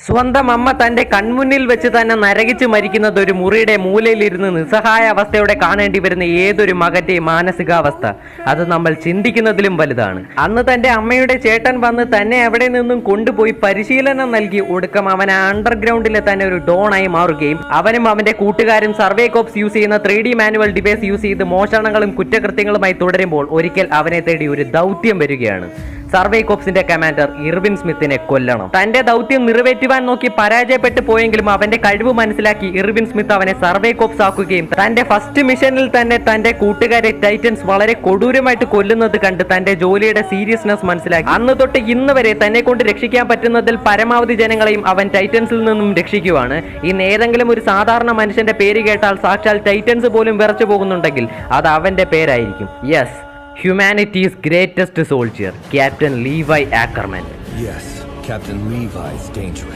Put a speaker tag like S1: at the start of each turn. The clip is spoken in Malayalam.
S1: സ്വന്തം അമ്മ തന്റെ കൺമുന്നിൽ വെച്ച് തന്നെ നരകിച്ച് മരിക്കുന്നത് ഒരു മുറിയുടെ മൂലയിലിരുന്ന് നിസ്സഹായ അവസ്ഥയോടെ കാണേണ്ടി വരുന്ന ഏതൊരു മകന്റെയും മാനസികാവസ്ഥ അത് നമ്മൾ ചിന്തിക്കുന്നതിലും വലുതാണ്. അന്ന് തന്റെ അമ്മയുടെ ചേട്ടൻ വന്ന് തന്നെ എവിടെ നിന്നും കൊണ്ടുപോയി പരിശീലനം നൽകി ഒടുക്കം അവൻ അണ്ടർഗ്രൗണ്ടിലെ തന്നെ ഒരു ഡോണായി മാറുകയും അവനും അവന്റെ കൂട്ടുകാരും സർവേ കോപ്സ് യൂസ് ചെയ്യുന്ന 3D മാനുവൽ ഡിവൈസ് യൂസ് ചെയ്ത് മോഷണങ്ങളും കുറ്റകൃത്യങ്ങളുമായി തുടരുമ്പോൾ ഒരിക്കൽ അവനെ തേടി ഒരു ദൗത്യം വരികയാണ്. സർവേ കോപ്സിന്റെ കമാൻഡർ ഇർവിൻ സ്മിത്തിനെ കൊല്ലണം. തന്റെ ദൗത്യം നിറവേറ്റുവാൻ നോക്കി പരാജയപ്പെട്ടു പോയെങ്കിലും അവന്റെ കഴിവ് മനസ്സിലാക്കി ഇർവിൻ സ്മിത്ത് അവനെ സർവേ കോപ്സ് ആക്കുകയും തന്റെ ഫസ്റ്റ് മിഷനിൽ തന്നെ തന്റെ കൂട്ടുകാരെ ടൈറ്റൻസ് വളരെ കൊടൂരമായിട്ട് കൊല്ലുന്നത് കണ്ട് തന്റെ ജോലിയുടെ സീരിയസ്നെസ് മനസ്സിലാക്കി അന്ന് തൊട്ട് ഇന്ന് വരെ തന്നെ കൊണ്ട് രക്ഷിക്കാൻ പറ്റുന്നതിൽ പരമാവധി ജനങ്ങളെയും അവൻ ടൈറ്റൻസിൽ നിന്നും രക്ഷിക്കുവാണ്. ഇന്ന് ഏതെങ്കിലും ഒരു സാധാരണ മനുഷ്യന്റെ പേര് കേട്ടാൽ സാക്ഷാൽ ടൈറ്റൻസ് പോലും വിറച്ചു പോകുന്നുണ്ടെങ്കിൽ അത് അവന്റെ പേരായിരിക്കും. Yes, humanity's greatest soldier, Captain Levi Ackerman.
S2: Yes, Captain Levi's dangerous.